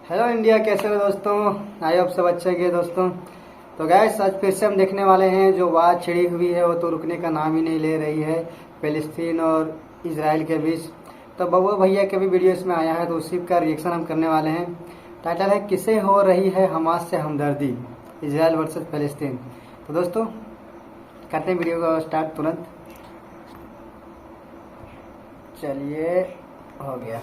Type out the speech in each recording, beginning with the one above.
Hello India, कैसे हो दोस्तों? आई होप सब अच्छे हैं दोस्तों। तो गैस, आज फिर से हम देखने वाले हैं जो बात छिड़ी हुई है वो तो रुकने का नाम ही नहीं ले रही है, फिलिस्तीन और इजराइल के बीच। तो बबुआ भैया के भी वीडियो इसमें आया है तो उसी का रिएक्शन हम करने वाले हैं। टाइटल है किसे हो रही है हमास से हमदर्दी, इजराइल वर्सेस फिलिस्तीन। तो दोस्तों करते हैं वीडियो को स्टार्ट तुरंत। चलिए, हो गया।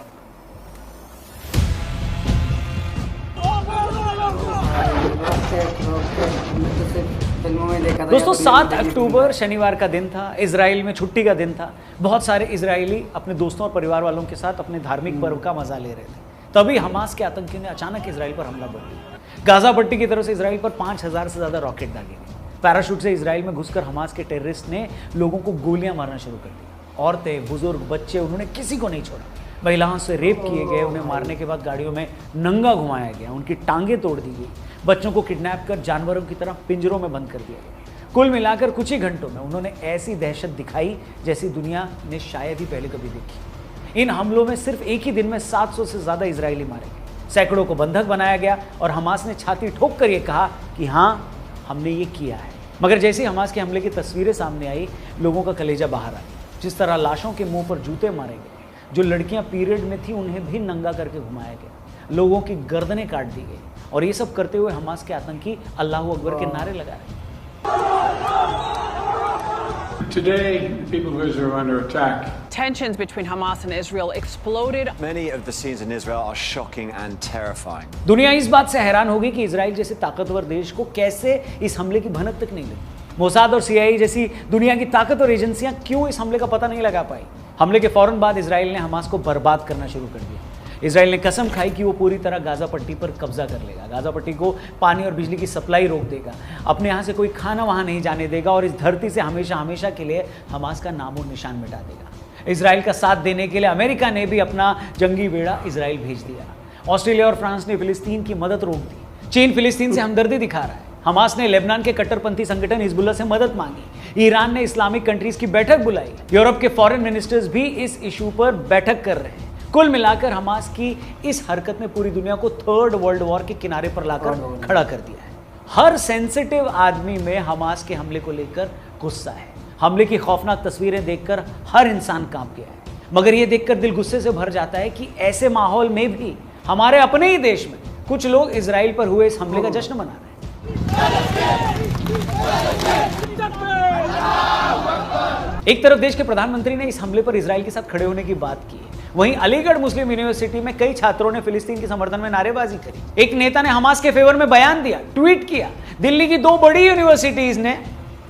दोस्तों 7 अक्टूबर शनिवार का दिन था, इजराइल में छुट्टी का दिन था। बहुत सारे इजरायली अपने दोस्तों और परिवार वालों के साथ अपने धार्मिक पर्व का मजा ले रहे थे। तभी हमास के आतंकियों ने अचानक इजराइल पर हमला बोल दिया। गाजा पट्टी की तरफ से इजराइल पर 5000 से ज्यादा रॉकेट दागे गए। पैराशूट से इजराइल में घुसकर हमास के टेररिस्ट ने लोगों को गोलियां मारना शुरू कर दिया। औरतें, बुजुर्ग, बच्चे, उन्होंने किसी को नहीं छोड़ा। महिलाओं से रेप किए गए, उन्हें मारने के बाद गाड़ियों में नंगा घुमाया गया, उनकी टांगें तोड़ दी गई, बच्चों को किडनैप कर जानवरों की तरह पिंजरों में बंद कर दिया गया। कुल मिलाकर कुछ ही घंटों में उन्होंने ऐसी दहशत दिखाई जैसी दुनिया ने शायद ही पहले कभी देखी। इन हमलों में सिर्फ एक ही दिन में 700 से ज्यादा इजरायली मारे गए, सैकड़ों को बंधक बनाया गया और हमास ने छाती ठोक कर यह कहा कि हाँ, हमने ये किया है। मगर जैसे ही हमास के हमले की तस्वीरें सामने आई, लोगों का कलेजा बाहर आया। जिस तरह लाशों के मुंह पर जूते मारे गए, जो लड़कियां पीरियड में थी उन्हें भी नंगा करके घुमाया गया, लोगों की गर्दनें काट दी गई, और ये सब करते हुए हमास के आतंकी अल्लाहू अकबर के नारे लगा रहे। Today, people of Israel are under attack. Tensions between Hamas and Israel exploded. Many of the scenes in Israel are shocking and terrifying. दुनिया इस बात से हैरान होगी कि इजराइल जैसे ताकतवर देश को कैसे इस हमले की भनक तक नहीं लगी। मोसाद और सीआईए जैसी दुनिया की ताकतवर एजेंसियां क्यों इस हमले का पता नहीं लगा पाई। हमले के फौरन बाद इजराइल ने हमास को बर्बाद करना शुरू कर दिया। इजराइल ने कसम खाई कि वो पूरी तरह गाजा पट्टी पर कब्जा कर लेगा, गाजा पट्टी को पानी और बिजली की सप्लाई रोक देगा, अपने यहाँ से कोई खाना वहाँ नहीं जाने देगा और इस धरती से हमेशा हमेशा के लिए हमास का नामो निशान मिटा देगा। इजराइल का साथ देने के लिए अमेरिका ने भी अपना जंगी बेड़ा इजराइल भेज दिया। ऑस्ट्रेलिया और फ्रांस ने फिलिस्तीन की मदद रोक दी। चीन फिलिस्तीन से हमदर्दी दिखा रहा है। हमास ने लेबनान के कट्टरपंथी संगठन हिजबुल्लाह से मदद मांगी। ईरान ने इस्लामिक कंट्रीज की बैठक बुलाई। यूरोप के फॉरेन मिनिस्टर्स भी इस इशू पर बैठक कर रहे हैं। कुल मिलाकर हमास की इस हरकत ने पूरी दुनिया को थर्ड वर्ल्ड वॉर के किनारे पर लाकर खड़ा कर दिया है। हर सेंसिटिव आदमी में हमास के हमले को लेकर गुस्सा है। हमले की खौफनाक तस्वीरें देखकर हर इंसान कांप गया है। मगर यह देखकर दिल गुस्से से भर जाता है कि ऐसे माहौल में भी हमारे अपने ही देश में कुछ लोग इजराइल पर हुए इस हमले का जश्न मना रहे हैं। एक तरफ देश के प्रधानमंत्री ने इस हमले पर इजराइल के साथ खड़े होने की बात की, वहीं अलीगढ़ मुस्लिम यूनिवर्सिटी में कई छात्रों ने फिलिस्तीन के समर्थन में नारेबाजी करी। एक नेता ने हमास के फेवर में बयान दिया, ट्वीट किया। दिल्ली की 2 बड़ी यूनिवर्सिटीज ने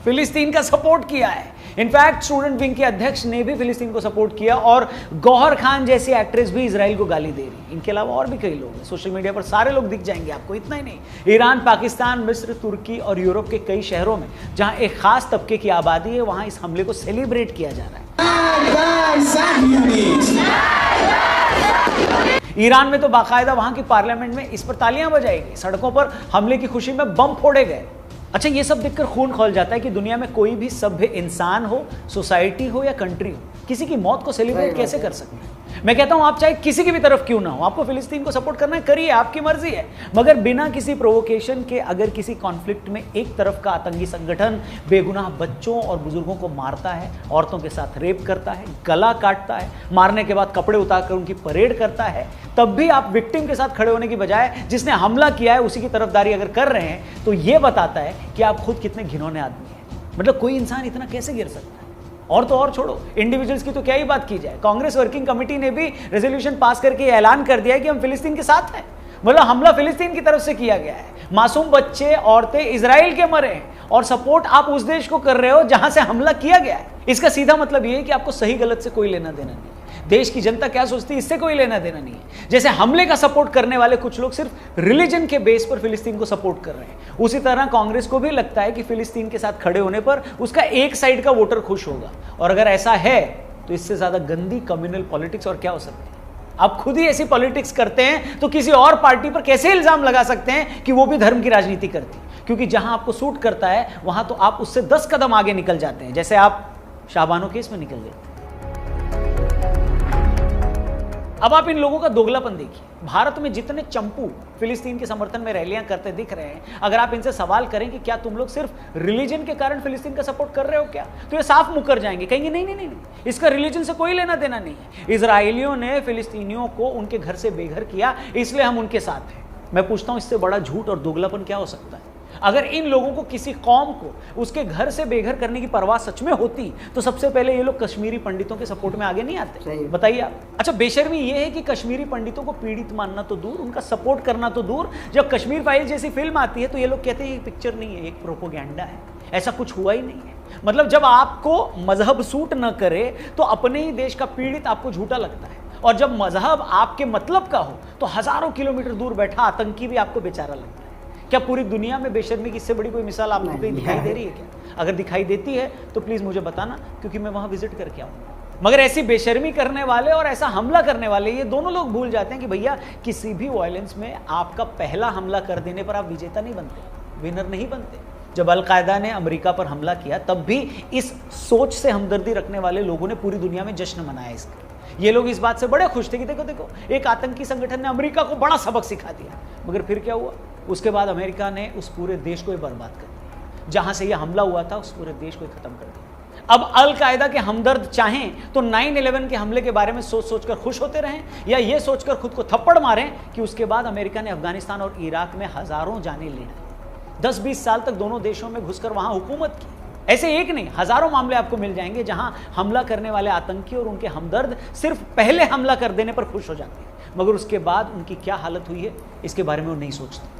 फिलिस्तीन का सपोर्ट किया है। इनफैक्ट स्टूडेंट विंग के अध्यक्ष ने भी फिलिस्तीन को सपोर्ट किया और गौहर खान जैसी एक्ट्रेस भी इजराइल को गाली दे रही। इनके अलावा और भी कई लोग हैं, सोशल मीडिया पर सारे लोग दिख जाएंगे आपको। इतना ही नहीं, ईरान, पाकिस्तान, मिस्र, तुर्की और यूरोप के कई शहरों में जहां एक खास तबके की आबादी है, वहां इस हमले को सेलिब्रेट किया जा रहा है। ईरान में तो बाकायदा वहां की पार्लियामेंट में इस पर तालियां बजाई गई, सड़कों पर हमले की खुशी में बम फोड़े गए। अच्छा, ये सब देखकर खून खौल जाता है कि दुनिया में कोई भी सभ्य इंसान हो, सोसाइटी हो या कंट्री हो, किसी की मौत को सेलिब्रेट कैसे कर सकते हैं। मैं कहता हूं आप चाहे किसी की भी तरफ क्यों ना हो, आपको फिलिस्तीन को सपोर्ट करना है, करिए, आपकी मर्जी है। मगर बिना किसी प्रोवोकेशन के अगर किसी कॉन्फ्लिक्ट में एक तरफ का आतंकी संगठन बेगुनाह बच्चों और बुजुर्गों को मारता है, औरतों के साथ रेप करता है, गला काटता है, मारने के बाद कपड़े उतारकर उनकी परेड करता है, तब भी आप विक्टिम के साथ खड़े होने की बजाय जिसने हमला किया है उसी की तरफदारी अगर कर रहे हैं, तो यह बताता है कि आप खुद कितने घिनौने आदमी हैं। मतलब कोई इंसान इतना कैसे गिर सकता है। और तो और छोड़ो, इंडिविजुअल्स की तो क्या ही बात की जाए। कांग्रेस वर्किंग कमेटी ने भी रेजोल्यूशन पास करके ऐलान कर दिया है कि हम फिलिस्तीन के साथ हैं। मतलब हमला फिलिस्तीन की तरफ से किया गया है, मासूम बच्चे, औरतें इजराइल के मरे हैं, और सपोर्ट आप उस देश को कर रहे हो जहां से हमला किया गया है। इसका सीधा मतलब यह है कि आपको सही गलत से कोई लेना देना नहीं है। देश की जनता क्या सोचती है इससे कोई लेना देना नहीं है। जैसे हमले का सपोर्ट करने वाले कुछ लोग सिर्फ रिलीजन के बेस पर फिलिस्तीन को सपोर्ट कर रहे हैं, उसी तरह कांग्रेस को भी लगता है कि फिलिस्तीन के साथ खड़े होने पर उसका एक साइड का वोटर खुश होगा। और अगर ऐसा है तो इससे ज्यादा गंदी कम्युनल पॉलिटिक्स और क्या हो सकती है। आप खुद ही ऐसी पॉलिटिक्स करते हैं तो किसी और पार्टी पर कैसे इल्जाम लगा सकते हैं कि वो भी धर्म की राजनीति करती है। क्योंकि जहां आपको सूट करता है वहां तो आप उससे 10 कदम आगे निकल जाते हैं, जैसे आप शाहबानो केस में निकल गए। अब आप इन लोगों का दोगलापन देखिए। भारत में जितने चंपू फिलिस्तीन के समर्थन में रैलियां करते दिख रहे हैं, अगर आप इनसे सवाल करें कि क्या तुम लोग सिर्फ रिलीजन के कारण फिलिस्तीन का सपोर्ट कर रहे हो क्या, तो ये साफ मुकर जाएंगे, कहेंगे नहीं नहीं नहीं नहीं, इसका रिलीजन से कोई लेना देना नहीं है। इजरायलियों ने फिलिस्तीनियों को उनके घर से बेघर किया, इसलिए हम उनके साथ हैं। मैं पूछता हूं इससे बड़ा झूठ और दोगलापन क्या हो सकता है? अगर इन लोगों को किसी कौम को उसके घर से बेघर करने की परवाह सच में होती तो सबसे पहले ये लोग कश्मीरी पंडितों के सपोर्ट में आगे नहीं आते? बताइए आप। अच्छा, बेशर्मी ये है कि कश्मीरी पंडितों को पीड़ित मानना तो दूर, उनका सपोर्ट करना तो दूर, जब कश्मीर फाइल जैसी फिल्म आती है तो ये लोग कहते हैं ये पिक्चर नहीं है, एक प्रोपोगेंडा है, ऐसा कुछ हुआ ही नहीं है। मतलब जब आपको मजहब सूट न करे तो अपने ही देश का पीड़ित आपको झूठा लगता है, और जब मजहब आपके मतलब का हो तो हजारों किलोमीटर दूर बैठा आतंकी भी आपको बेचारा लगता है। क्या पूरी दुनिया में बेशर्मी की इससे बड़ी कोई मिसाल आपको कहीं दिखाई दे रही है क्या? अगर दिखाई देती है तो प्लीज मुझे बताना, क्योंकि मैं वहां विजिट करके आऊंगा। मगर ऐसी बेशर्मी करने वाले और ऐसा हमला करने वाले, ये दोनों लोग भूल जाते हैं कि भैया किसी भी वायलेंस में आपका पहला हमला कर देने पर आप विजेता नहीं बनते, विनर नहीं बनते। जब अलकायदा ने अमेरिका पर हमला किया तब भी इस सोच से हमदर्दी रखने वाले लोगों ने पूरी दुनिया में जश्न मनाया इसका। ये लोग इस बात से बड़े खुश थे कि देखो देखो एक आतंकी संगठन ने अमेरिका को बड़ा सबक सिखा दिया। मगर फिर क्या हुआ? उसके बाद अमेरिका ने उस पूरे देश को बर्बाद कर दिया। जहां से यह हमला हुआ था उस पूरे देश को खत्म कर दिया। अब अल कायदा के हमदर्द चाहें तो 9/11 के हमले के बारे में सोच सोचकर खुश होते रहें, या ये सोचकर खुद को थप्पड़ मारें कि उसके बाद अमेरिका ने अफगानिस्तान और इराक में हजारों जानें ले ली। 10-20 साल तक दोनों देशों में घुसकर वहां हुकूमत की। ऐसे एक नहीं, हजारों मामले आपको मिल जाएंगे जहां हमला करने वाले आतंकी और उनके हमदर्द सिर्फ पहले हमला कर देने पर खुश हो जाते हैं, मगर उसके बाद उनकी क्या हालत हुई है इसके बारे में वो नहीं सोचते।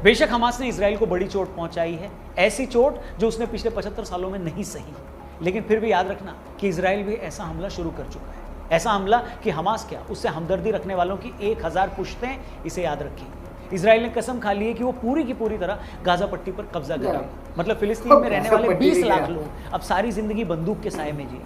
बेशक हमास ने इजराइल को बड़ी चोट पहुंचाई है, ऐसी चोट जो उसने पिछले 75 सालों में नहीं सही, लेकिन फिर भी याद रखना कि इजराइल भी ऐसा हमला शुरू कर चुका है। ऐसा हमला कि हमास क्या, उससे हमदर्दी रखने वालों की 1000 पुश्तें, इसे याद रखिए। इजराइल ने कसम खा ली है कि वो पूरी की पूरी तरह गाजा पट्टी पर कब्जा करेगा। मतलब फिलिस्तीन में रहने वाले 20 लाख लोग अब सारी जिंदगी बंदूक के साए में जिए।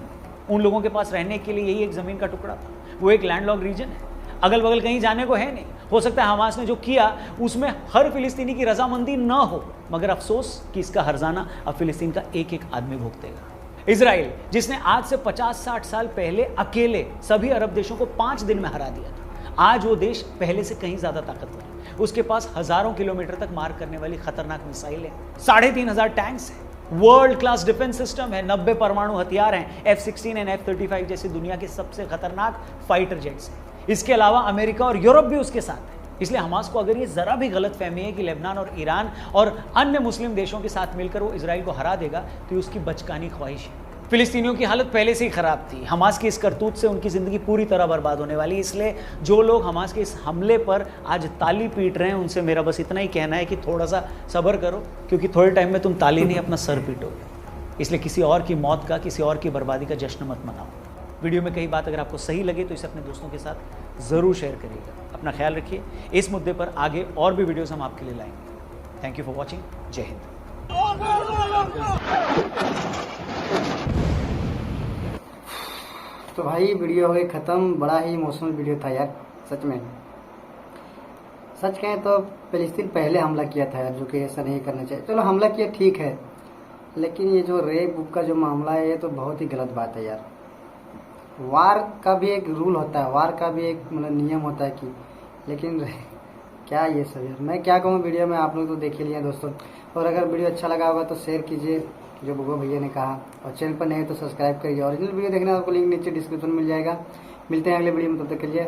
उन लोगों के पास रहने के लिए यही एक जमीन का टुकड़ा था। वो एक लैंडलॉक रीजन है, अगल बगल कहीं जाने को है नहीं। हो सकता है हमास ने जो किया उसमें हर फिलिस्तीनी की रजामंदी न हो, मगर अफसोस कि इसका हर्जाना अब फिलिस्तीन का एक एक आदमी भुगतेगा। इजराइल जिसने आज से 50-60 साल पहले अकेले सभी अरब देशों को 5 दिन में हरा दिया था, आज वो देश पहले से कहीं ज्यादा ताकतवर है। उसके पास हजारों किलोमीटर तक मार करने वाली खतरनाक मिसाइल है, 3500 टैंक्स है, वर्ल्ड क्लास डिफेंस सिस्टम है, 90 परमाणु हथियार हैं, F-16 और F-35 जैसी दुनिया के सबसे खतरनाक फाइटर जेट्स हैं। इसके अलावा अमेरिका और यूरोप भी उसके साथ है। इसलिए हमास को अगर ये जरा भी गलत फहमी है कि लेबनान और ईरान और अन्य मुस्लिम देशों के साथ मिलकर वो इजराइल को हरा देगा, तो ये उसकी बचकानी ख्वाहिश है। फिलिस्तीनियों की हालत पहले से ही खराब थी, हमास की इस करतूत से उनकी जिंदगी पूरी तरह बर्बाद होने वाली। इसलिए जो लोग हमास के इस हमले पर आज ताली पीट रहे हैं, उनसे मेरा बस इतना ही कहना है कि थोड़ा सा सब्र करो, क्योंकि थोड़े टाइम में तुम ताली नहीं अपना सर पीटोगे। इसलिए किसी और की मौत का, किसी और की बर्बादी का जश्न मत मनाओ। वीडियो में कई बात अगर आपको सही लगे तो इसे अपने दोस्तों के साथ ज़रूर शेयर करिएगा। अपना ख्याल रखिए। इस मुद्दे पर आगे और भी वीडियोस हम आपके लिए लाएंगे। Thank you for watching. जय हिंद। तो भाई वीडियो हो गई ख़त्म। बड़ा ही इमोशनल वीडियो था यार, सच में। सच कहें तो फिलिस्तीन पहले हमला किया था यार, जो कि ऐसा नहीं करना चाहिए। चलो हमला किया ठीक है, लेकिन ये जो रेप का जो मामला है ये तो बहुत ही गलत बात है यार। वार का भी एक रूल होता है, वार का भी एक मतलब नियम होता है कि, लेकिन क्या ये सब यार, मैं क्या कहूँ। वीडियो में आप लोग तो देख ही लिया दोस्तों, और अगर वीडियो अच्छा लगा होगा तो शेयर कीजिए जो बुगो भैया ने कहा, और चैनल पर नहीं है तो सब्सक्राइब करिए। ओरिजिनल वीडियो देखना आपको लिंक नीचे डिस्क्रिप्शन में मिल जाएगा। मिलते हैं अगले वीडियो में, तब तक के लिए